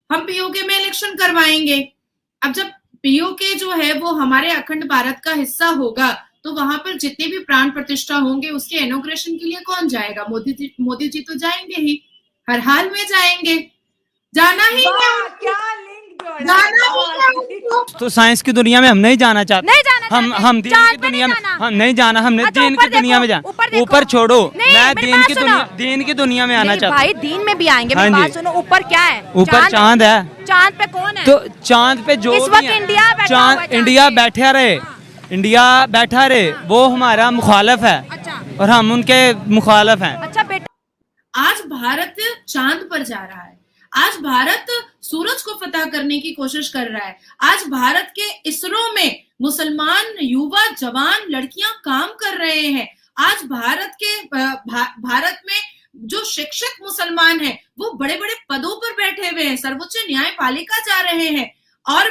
हम पीओके में इलेक्शन करवाएंगे। अब जब पीओके जो है वो हमारे अखंड भारत का हिस्सा होगा तो वहां पर जितने भी प्राण प्रतिष्ठा होंगे उसके इनॉग्रेशन के लिए कौन जाएगा? मोदी जी तो जाएंगे ही, हर हाल में जाएंगे, जाना ही है उनको, क्या लिंक जोड़ा जाना ही है उनको। तो साइंस की दुनिया में हम नहीं जाना चाहते, नहीं जाना चाहते। हम दीन की दुनिया में हम नहीं जाना, हमने अच्छा, दीन ऊपर की दुनिया में देखो, जाना। ऊपर छोड़ो, नहीं, मैं मेरी बात सुनो। दीन की दुनिया में आना नहीं चाहता भाई, हूँ। दीन में भी आएंगे। हाँ मेरी जी। बात सुनो, ऊपर क्या है? ऊपर चांद है। चांद पे कौन है? तो चांद पे जो इस भी वक्त है, इंडिया बैठा हुआ है चांद इंडिया पे। बैठा रहे, इंडिया बैठा रहे, वो हमारा मुखालिफ है अच्छा। और हम उनके मुखालिफ हैं। अच्छा बेटा, आज भारत चांद पर जा रहा है, आज भारत सूरज को फतह करने की कोशिश कर रहा है, आज भारत के इसरो में मुसलमान युवा जवान लड़कियां काम कर रहे हैं, आज भारत के भारत में जो शिक्षक मुसलमान हैं वो बड़े बड़े पदों पर बैठे हुए हैं, सर्वोच्च न्यायपालिका जा रहे हैं और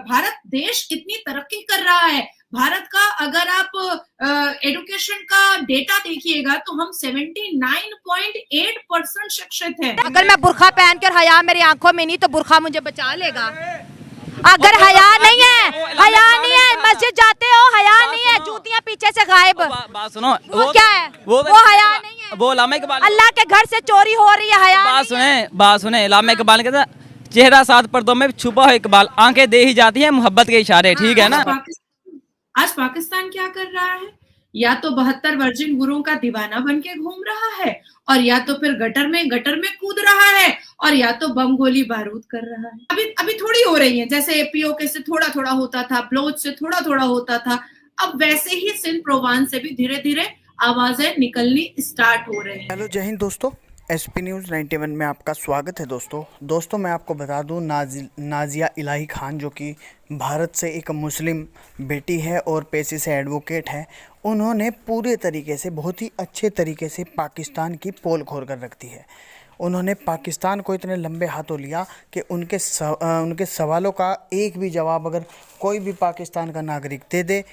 भारत देश इतनी तरक्की कर रहा है। भारत का अगर आप एडुकेशन का डेटा देखिएगा तो हम 79.8% शिक्षित हैं। अगर मैं बुर्खा पहन कर, हया मेरी आंखों में नहीं तो बुर्खा मुझे बचा लेगा। अगर हया नहीं है, हया नहीं है, मस्जिद जाते हो हया नहीं है, जूतियां पीछे से गायब। बात सुनो, वो क्या है? वो हया नहीं है। वो इलामा इकबाल, अल्लाह के घर से चोरी हो रही है, हया बात सुने इलामा इकबाल कहता, चेहरा सात पर्दों में छुपा हो इकबाल, आंखें दे ही जाती हैं मोहब्बत के इशारे। ठीक है ना? आज पाकिस्तान क्या कर रहा है? या तो 72 वर्जिन गुरुओं का दीवाना बन के घूम रहा है और या तो फिर गटर में कूद रहा है और या तो बम गोली बारूद कर रहा है। अभी थोड़ी हो रही है, जैसे पीओके से थोड़ा थोड़ा होता था, बलोच से थोड़ा थोड़ा होता था, अब वैसे ही सिंध प्रोवान से भी धीरे धीरे आवाजें निकलनी स्टार्ट हो रही है। हेलो, जय हिंद दोस्तों, एसपी न्यूज़ 91 में आपका स्वागत है। दोस्तों मैं आपको बता दूं, नाजिया इलाही खान जो कि भारत से एक मुस्लिम बेटी है और पेशे से एडवोकेट है, उन्होंने पूरे तरीके से, बहुत ही अच्छे तरीके से पाकिस्तान की पोल खोल कर रख दी है। उन्होंने पाकिस्तान को इतने लंबे हाथों लिया कि उनके सवालों का एक भी जवाब अगर कोई भी पाकिस्तान का नागरिक दे दे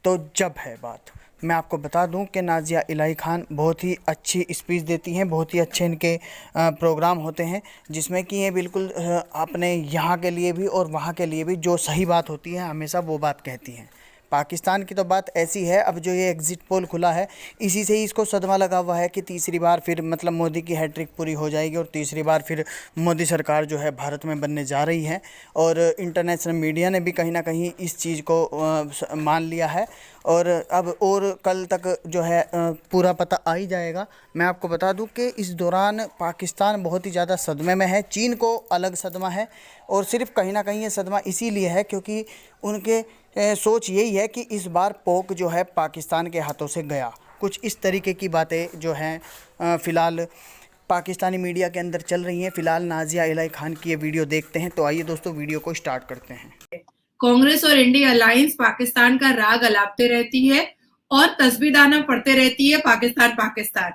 तो जब है बात। मैं आपको बता दूं कि नाजिया इलाही खान बहुत ही अच्छी स्पीच देती हैं, बहुत ही अच्छे इनके प्रोग्राम होते हैं जिसमें कि ये बिल्कुल अपने यहाँ के लिए भी और वहाँ के लिए भी जो सही बात होती है हमेशा वो बात कहती हैं। पाकिस्तान की तो बात ऐसी है, अब जो ये एग्ज़िट पोल खुला है इसी से ही इसको सदमा लगा हुआ है कि तीसरी बार फिर मतलब मोदी की हैट्रिक पूरी हो जाएगी और तीसरी बार फिर मोदी सरकार जो है भारत में बनने जा रही है। और इंटरनेशनल मीडिया ने भी कहीं ना कहीं इस चीज़ को मान लिया है और अब और कल तक जो है पूरा पता आ ही जाएगा। मैं आपको बता दूं कि इस दौरान पाकिस्तान बहुत ही ज़्यादा सदमे में है, चीन को अलग सदमा है और सिर्फ कहीं ना कहीं ये सदमा इसीलिए है क्योंकि उनके सोच यही है कि इस बार पोक जो है पाकिस्तान के हाथों से गया। कुछ इस तरीके की बातें जो हैं फ़िलहाल पाकिस्तानी मीडिया के अंदर चल रही हैं। फ़िलहाल नाजिया इलाही खान की ये वीडियो देखते हैं, तो आइए दोस्तों वीडियो को स्टार्ट करते हैं। कांग्रेस और इंडिया अलायंस पाकिस्तान का राग अलापते रहती है और तस्बीदाना पढ़ते रहती है पाकिस्तान।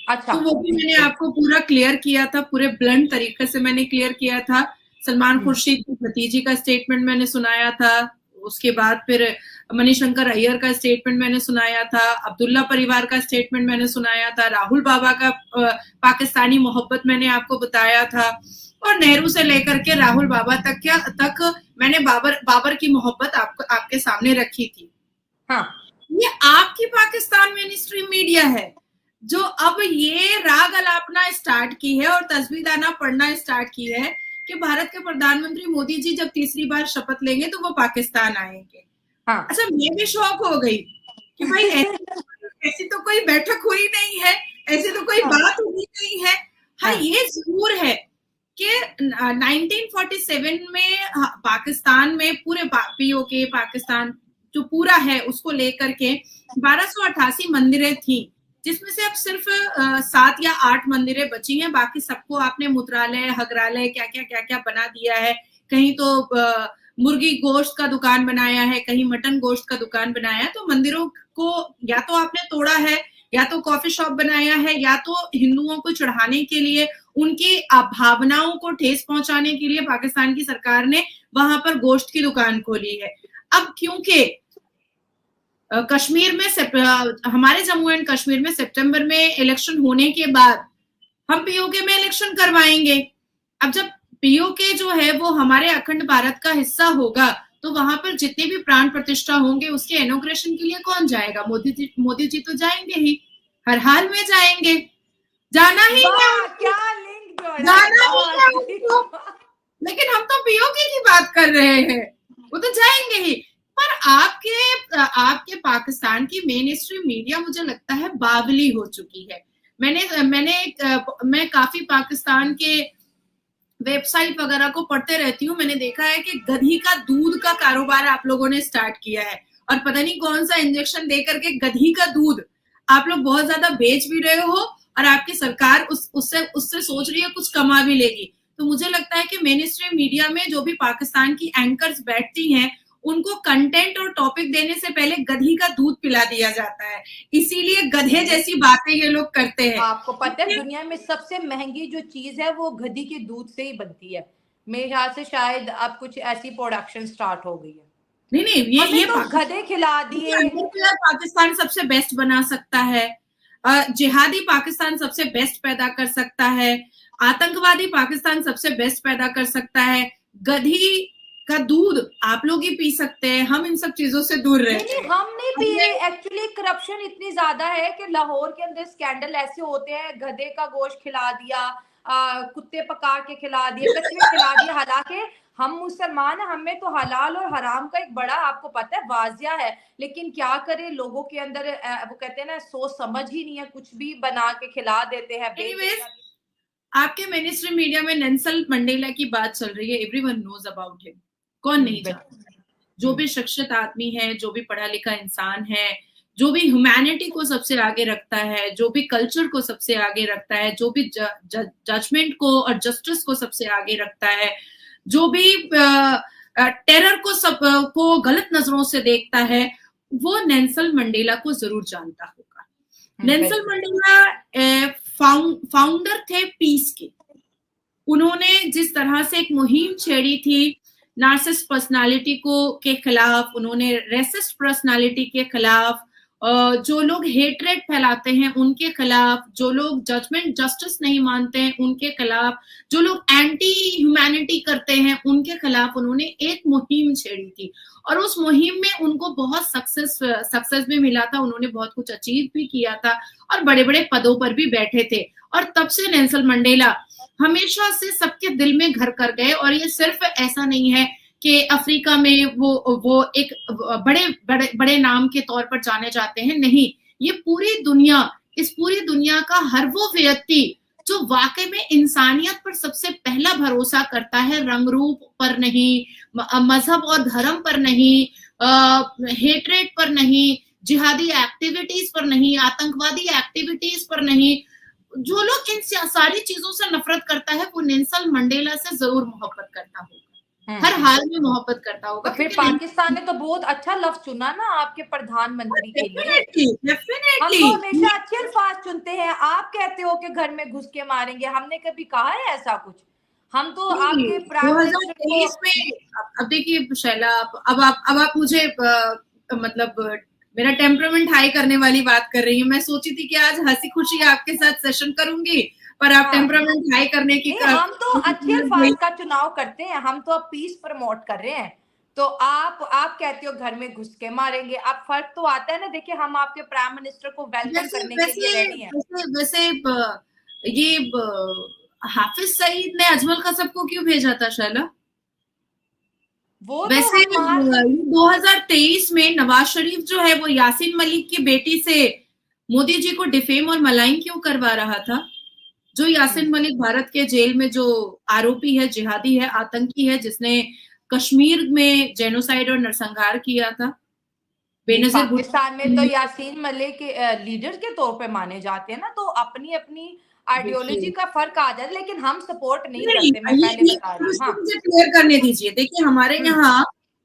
अच्छा, तो वो भी मैंने आपको पूरा क्लियर किया था, पूरे ब्लंट तरीके से मैंने क्लियर किया था। सलमान खुर्शीद की भतीजी का स्टेटमेंट मैंने सुनाया था, उसके बाद फिर मणिशंकर अय्यर का स्टेटमेंट मैंने सुनाया था, अब्दुल्ला परिवार का स्टेटमेंट मैंने सुनाया था, राहुल बाबा का पाकिस्तानी मोहब्बत मैंने आपको बताया था और नेहरू से लेकर के राहुल बाबा तक मैंने बाबर की मोहब्बत आपके सामने रखी थी। हाँ, ये आपकी पाकिस्तान मिनिस्ट्री मीडिया है जो अब ये राग अलापना स्टार्ट की है और तस्बीदाना पढ़ना स्टार्ट की है कि भारत के प्रधानमंत्री मोदी जी जब तीसरी बार शपथ लेंगे तो वो पाकिस्तान आएंगे। हाँ। अच्छा, मैं भी शौक हो गई कि भाई ऐसी तो कोई बैठक हुई नहीं है, ऐसी तो कोई बात हुई नहीं है। हाँ, ये जरूर है कि 1947 में पाकिस्तान में पूरे पीओके पाकिस्तान जो पूरा है उसको लेकर के 1288 मंदिरें थी, जिसमें से अब सिर्फ 7 या 8 मंदिरें बची हैं। बाकी सबको आपने मूत्रालय, हगरालय, क्या क्या बना दिया है। कहीं तो मुर्गी गोश्त का दुकान बनाया है, कहीं मटन गोश्त का दुकान बनाया है। तो मंदिरों को या तो आपने तोड़ा है, या तो कॉफी शॉप बनाया है, या तो हिंदुओं को चढ़ाने के लिए, उनकी भावनाओं को ठेस पहुंचाने के लिए पाकिस्तान की सरकार ने वहां पर गोश्त की दुकान खोली है। अब क्योंकि कश्मीर में हमारे जम्मू एंड कश्मीर में सितंबर में इलेक्शन होने के बाद हम पीओके में इलेक्शन करवाएंगे। अब जब पीओके जो है वो हमारे अखंड भारत का हिस्सा होगा तो वहां पर जितने भी प्राण प्रतिष्ठा होंगे उसके इनॉग्रेशन के लिए कौन जाएगा? मोदी जी तो जाएंगे ही, हर हाल में जाएंगे, जाना ही है, क्या लिंक जाना ही है उनको। लेकिन हम तो पीओके की बात कर रहे हैं, वो तो जाएंगे ही। पर आपके पाकिस्तान की मेन स्ट्रीम मीडिया मुझे लगता है बावली हो चुकी है। मैं काफी पाकिस्तान के वेबसाइट वगैरह को पढ़ते रहती हूँ। मैंने देखा है कि गधी का दूध का कारोबार आप लोगों ने स्टार्ट किया है और पता नहीं कौन सा इंजेक्शन दे करके गधी का दूध आप लोग बहुत ज्यादा बेच भी रहे हो और आपकी सरकार उससे सोच रही है कुछ कमा भी लेगी। तो मुझे लगता है कि मेन स्ट्रीम मीडिया में जो भी पाकिस्तान की एंकर्स बैठती हैं उनको कंटेंट और टॉपिक देने से पहले गधी का दूध पिला दिया जाता है, इसीलिए गधे जैसी बातें ये लोग करते हैं। आपको पता है दुनिया में सबसे महंगी जो चीज है वो गधी के दूध से ही बनती है। मेरे ख्याल से शायद अब कुछ ऐसी प्रोडक्शन स्टार्ट हो गई है। नहीं ये तो गधे खिला दिए। पाकिस्तान सबसे बेस्ट बना सकता है, जिहादी पाकिस्तान सबसे बेस्ट पैदा कर सकता है, आतंकवादी पाकिस्तान सबसे बेस्ट पैदा कर सकता है। गधी का दूध आप लोग ही पी सकते हैं, हम इन सब चीजों से दूर रहे। नहीं, हम नहीं पी रहे। एक्चुअली करप्शन इतनी ज्यादा है कि लाहौर के अंदर स्कैंडल ऐसे होते हैं, गधे का गोश्त खिला दिया, कुत्ते पका के खिला दिए, कचरे खिला दिए। हालांकि हम मुसलमान हैं, हमें तो हलाल और हराम का एक बड़ा आपको पता है वाजिया है, लेकिन क्या करें लोगों के अंदर वो कहते हैं ना सोच समझ ही नहीं है, कुछ भी बना के खिला देते हैं। आपके मेन स्ट्रीम मीडिया में नेल्सन मंडेला की बात चल रही है, एवरीवन नोज अबाउट हिम, कौन नहीं जानता। जो भी शख्सियत आदमी है, जो भी पढ़ा लिखा इंसान है, जो भी ह्यूमैनिटी को सबसे आगे रखता है, जो भी कल्चर को सबसे आगे रखता है, जो भी जजमेंट को और जस्टिस को सबसे आगे रखता है, जो भी टेरर को गलत नजरों से देखता है, वो नेल्सन मंडेला को जरूर जानता होगा। नेल्सन मंडेला फाउंडर थे पीस के। उन्होंने जिस तरह से एक मुहिम छेड़ी थी नार्सिसिस्ट पर्सनालिटी के खिलाफ, उन्होंने रेसिस्ट पर्सनालिटी के खिलाफ, जो लोग हेट्रेड फैलाते हैं उनके खिलाफ, जो लोग जजमेंट जस्टिस नहीं मानते हैं उनके खिलाफ, जो लोग एंटी ह्यूमैनिटी करते हैं उनके खिलाफ उन्होंने एक मुहिम छेड़ी थी और उस मुहिम में उनको बहुत सक्सेस भी मिला था। उन्होंने बहुत कुछ अचीव भी किया था और बड़े बड़े पदों पर भी बैठे थे और तब से नेल्सन मंडेला हमेशा से सबके दिल में घर कर गए। और ये सिर्फ ऐसा नहीं है कि अफ्रीका में वो एक बड़े नाम के तौर पर जाने जाते हैं, नहीं, ये इस पूरी दुनिया का हर वो व्यक्ति जो वाकई में इंसानियत पर सबसे पहला भरोसा करता है, रंग रूप पर नहीं, मजहब और धर्म पर नहीं, हेट्रेड पर नहीं, जिहादी एक्टिविटीज पर नहीं, आतंकवादी एक्टिविटीज पर नहीं, जो लोग इन सारी चीजों से नफरत करता है वो नेल्सन मंडेला से जरूर मोहब्बत करता होगा, हर हाल में मोहब्बत करता होगा। तो फिर पाकिस्तान ने तो बहुत अच्छा लफ्ज चुना ना आपके प्रधानमंत्री के लिए। हम तो हमेशा अच्छे अल्फाज चुनते हैं। आप कहते हो कि घर में घुस के मारेंगे, हमने कभी कहा है ऐसा कुछ? हम तो आपके प्राइम मिनिस्टर को अब देखिए शैला, अब आप मुझे मतलब मेरा टेम्परामेंट हाई करने वाली बात कर रही हूँ। मैं सोची थी कि आज हंसी खुशी आपके साथ सेशन करूंगी, पर आप टेम्परामेंट हाई करने की हम तो अच्छे अल्फाज का चुनाव करते हैं, हम तो अब पीस प्रमोट कर रहे हैं। तो आप कहते हो घर में घुस के मारेंगे, अब फर्क तो आता है ना। देखिए हम आपके प्राइम मिनिस्टर को वेलकम करने के लिए रेडी हैं। वैसे ये हाफिज सईद ने अजमल कसब को क्यों भेजा था शैला? वैसे 2023 में नवाज शरीफ जो है वो यासीन मलिक की बेटी से मोदी जी को डिफेम और मलाइन क्यों करवा रहा था? जो यासीन मलिक भारत के जेल में जो आरोपी है, जिहादी है, आतंकी है, जिसने कश्मीर में जेनोसाइड और नरसंहार किया था। बेनजीर पाकिस्तान में तो यासीन मलिक लीडर के तौर पे माने जाते हैं ना, तो अपनी अपनी आइडियोलॉजी का फर्क आ जाता है, लेकिन हम सपोर्ट नहीं करते। मैं पहले बता रही हूँ, मुझे क्लियर करने दीजिए। देखिए हमारे यहाँ,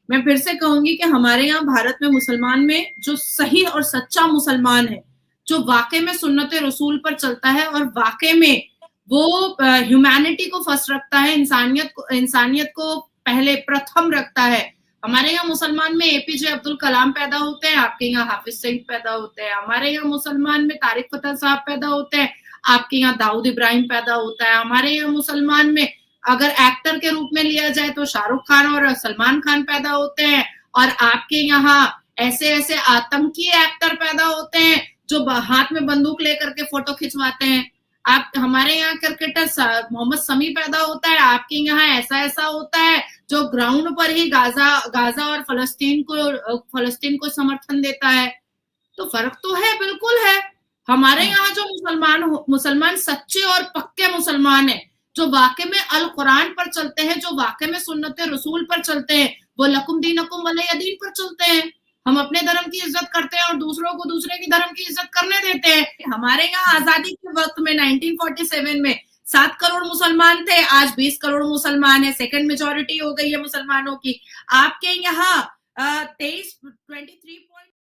मैं फिर से कहूंगी कि हमारे यहाँ भारत में मुसलमान में जो सही और सच्चा मुसलमान है, जो वाकई में सुन्नत रसूल पर चलता है और वाकई में वो ह्यूमैनिटी को फर्स्ट रखता है, इंसानियत को पहले प्रथम रखता है। हमारे यहाँ मुसलमान में एपीजे अब्दुल कलाम पैदा होते हैं, आपके यहाँ हाफिज सईद पैदा होते हैं। हमारे यहाँ मुसलमान में तारिक फतेह साहब पैदा होते हैं, आपके यहाँ दाऊद इब्राहिम पैदा होता है। हमारे यहाँ मुसलमान में अगर एक्टर के रूप में लिया जाए तो शाहरुख खान और सलमान खान पैदा होते हैं, और आपके यहाँ ऐसे ऐसे आतंकी एक्टर पैदा होते हैं जो हाथ में बंदूक लेकर के फोटो खिंचवाते हैं। आप हमारे यहाँ क्रिकेटर मोहम्मद शमी पैदा होता है, आपके यहाँ ऐसा ऐसा होता है जो ग्राउंड पर ही गाजा और फलस्तीन को समर्थन देता है। तो फर्क तो है, बिल्कुल है। हमारे यहाँ जो मुसलमान सच्चे और पक्के मुसलमान है, जो वाकई में अल कुरान पर चलते हैं, जो वाकई में सुन्नत रसूल पर चलते हैं, वो लकुम दीनकुम वलिय दीन पर चलते हैं। हम अपने धर्म की इज्जत करते हैं और दूसरों को दूसरे की धर्म की इज्जत करने देते हैं। हमारे यहाँ आजादी के वक्त में 1947 में 7 करोड़ मुसलमान थे, आज 20 करोड़ मुसलमान है, सेकंड मेजॉरिटी हो गई है मुसलमानों की। आपके यहाँ 23